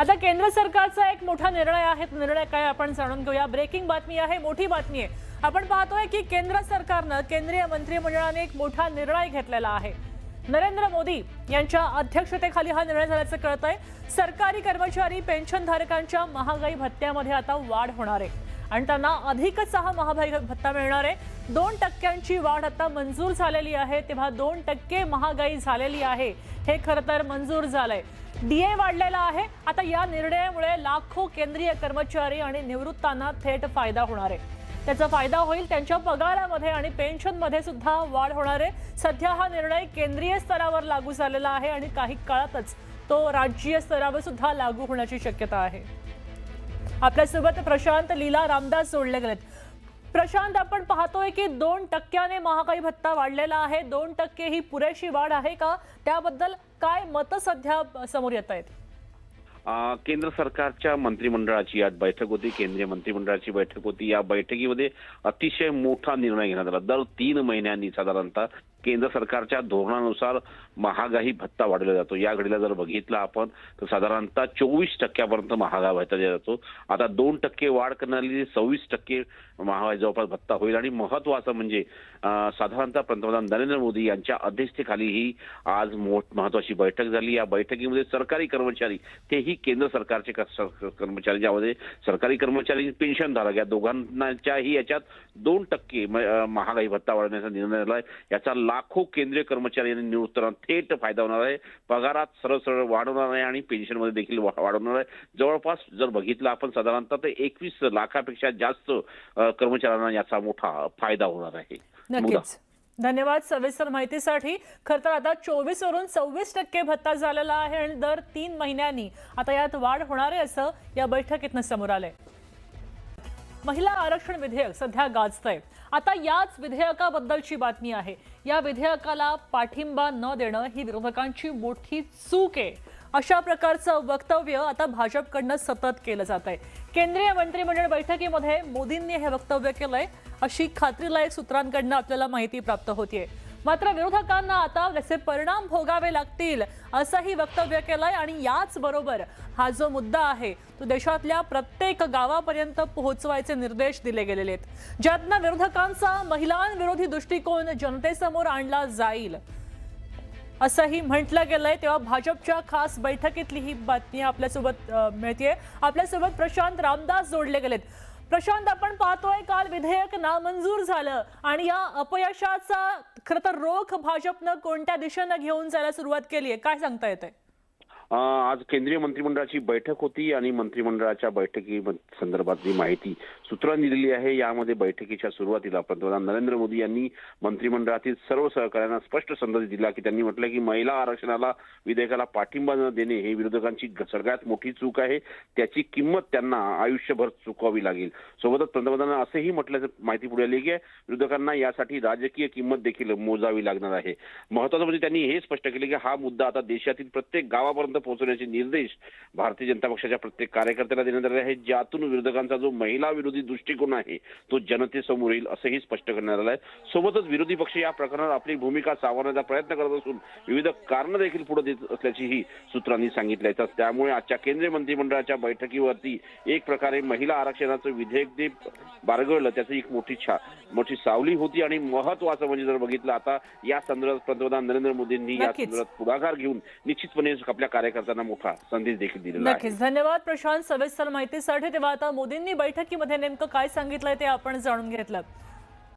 आता केंद्र सरकारचा एक मोठा निर्णय आहे। निर्णय काय आपण जाणून घेऊया। ब्रेकिंग बातमी आहे, मोठी बातमी आहे। आपण पाहतोय की केंद्र सरकारने केंद्रीय मंत्रिमंडळाने एक मोठा निर्णय घेतलेला आहे। नरेंद्र मोदी यांच्या अध्यक्षतेखाली हा निर्णय झाल्याचं कळतंय। सरकारी कर्मचारी पेन्शनधारकांच्या महागाई भत्त्यामध्ये आता वाढ होणार आहे आणि त्यांना अधिकच हा महागाई भत्ता मिळणार आहे। 2% वाढ आता मंजूर झालेली आहे। तेव्हा 2% महागाई झालेली आहे हे खरं तर मंजूर झालंय। डीए वाढलेला आहे। आता या निर्णयामुळे लाखो केंद्रीय कर्मचारी आणि निवृत्तांना थेट फायदा होणार आहे। त्याचा फायदा होईल त्यांच्या पगारामध्ये आणि पेन्शनमध्ये सुद्धा वाढ होणार आहे। सध्या हा निर्णय केंद्रीय स्तरावर लागू झालेला आहे आणि काही काळातच तो राज्य स्तरावर सुद्धा लागू होण्याची शक्यता आहे। आपल्यासोबत प्रशांत लीला रामदास जोडले गेलेत। प्रशांत, आपण पाहतोय की 2%ने महागाई भत्ता वाढलेला आहे। 2% ही पुरेशी वाढ आहे का? त्याबद्दल काय मत सध्या समोर येत आहेत? केंद्र सरकारच्या मंत्रिमंडळाची आज बैठक होती। केंद्रीय मंत्रिमंडळाची बैठक होती। या बैठकीमध्ये अतिशय मोठा निर्णय घेण्यात आला। दर 3 महिन्यांनी साधारणतः केंद्र सरकारच्या धोरणानुसार महागाई भत्ता वाढवला जातो। या घडीला जर बघितलं आपण तर साधारणतः 24% महागाई भत्ता दिला जातो। आता 2% वाढ करण्याची 26% महागाई जवळपास भत्ता होईल। आणि महत्त्वाचं म्हणजे साधारणतः पंतप्रधान नरेंद्र मोदी यांच्या अध्यक्षतेखाली ही आज महत्त्वाची बैठक झाली। या बैठकीमध्ये सरकारी कर्मचारी, तेही केंद्र सरकारचे कर्मचारी, ज्यामध्ये सरकारी कर्मचारी पेन्शनधारक, या दोघांनाच्याही याच्यात 2% महागाई भत्ता वाढवण्याचा निर्णय झाला आहे। याचा लाखो केंद्रीय कर्मचारी आणि निवृत्तांना थेट फायदा होणार आहे। पगारात सरळ सरळ वाढवणार आहे आणि पेन्शनमध्ये देखील वाढवणार आहे। जवळपास जर बघितलं आपण साधारणतः ते 21 लाखापेक्षा जास्त कर्मचाऱ्यांना याचा मोठा फायदा होणार आहे। नक्कीच, धन्यवाद सविस्तर माहितीसाठी। खरं तर आता 24 वरून 26% भत्ता झालेला आहे आणि दर 3 महिन्यांनी आता यात वाढ होणार आहे असं या बैठकीतनं समोर आलंय। महिला आरक्षण विधेयक सध्या गाजतंय। आता याच विधेयकाबद्दलची बातमी आहे। या विधेयकाला पाठिंबा न देणं ही विरोधकांची मोठी चूक आहे, अशा प्रकारचं वक्तव्य आता भाजपकडनं सतत केलं जात आहे। केंद्रीय मंत्रिमंडळ बैठकीमध्ये मोदींनी हे वक्तव्य केलंय अशी खात्रीलायक सूत्रांकडनं आपल्याला माहिती प्राप्त होतीये। मात्र विरोधकांना आता त्याचे परिणाम भोगावे लागतील असंही वक्तव्य केलंय आणि याच बरोबर हा जो मुद्दा आहे तो देशातल्या प्रत्येक गावापर्यंत पोहोचवायचे निर्देश दिले गेलेले आहेत, ज्यातनं विरोधकांचा महिलांविरोधी दृष्टिकोन जनतेसमोर आणला जाईल असंही म्हटलं गेलंय। तेव्हा भाजपच्या खास बैठकीतली ही बातमी आपल्यासोबत मिळतेय। आपल्यासोबत प्रशांत रामदास जोडले गेलेत। प्रशांत, आपण पाहतोय काल विधेयक नामंजूर झालं आणि या अपयशाचा खरं तर रोख भाजपनं कोणत्या दिशेनं घेऊन जायला सुरुवात केली आहे, काय सांगता येतंय? आज केंद्रीय मंत्रिमंडळाची बैठक होती आणि मंत्रिमंडळाच्या बैठकी संदर्भातली माहिती सूत्रांनी दिलेली आहे। यामध्ये बैठकीच्या सुरुवातीला पंतप्रधान नरेंद्र मोदी यांनी मंत्रिमंडळातील सर्व सहकाऱ्यांना स्पष्ट संदेश दिला की त्यांनी म्हटलं की महिला आरक्षणाला विधेयकाला पाठिंबा न देणे हे विरोधकांची सगळ्यात मोठी चूक आहे। त्याची किंमत त्यांना आयुष्यभर चुकवावी लागेल। सोबतच पंतप्रधानांनी असेही म्हटल्याचं माहिती पुढे आली की विरोधकांना यासाठी राजकीय किंमत देखील मोजावी लागणार आहे। महत्त्वाचं म्हणजे त्यांनी हे स्पष्ट केले की हा मुद्दा आता देशातील प्रत्येक गावापर्यंत पोहोचवण्याचे निर्देश भारतीय जनता पक्षाच्या प्रत्येक कार्यकर्त्याला देण्यात आले आहेत, ज्यातून विरोधकांचा जो महिला विरोधी दृष्टिकोन आहे तो जनतेसमोर येईल असंही स्पष्ट करण्यात आलं आहे। सोबतच विरोधी पक्ष या प्रकरणात आपली भूमिका सावरण्याचा प्रयत्न करत असून विविध कारणं देखील पुढे देत असल्याचीही सूत्रांनी सांगितलं आहे। त्यामुळे आजच्या केंद्रीय मंत्रिमंडळाच्या बैठकीवरती एक प्रकारे महिला आरक्षणाचं विधेयक जे बारगळलं त्याची एक मोठी सावली होती। आणि महत्त्वाचं म्हणजे जर बघितलं आता या संदर्भात पंतप्रधान नरेंद्र मोदींनी या संदर्भात पुढाकार घेऊन निश्चितपणे आपल्या कार्यकर्त्यांना मोठा संदेश देखील दिलेला आहे। नक्कीच, धन्यवाद प्रशांत सविस्तर माहितीसाठी। तेव्हा आता मोदींनी बैठकीमध्ये नेमकं काय सांगितलंय ते आपण जाणून घेतलं।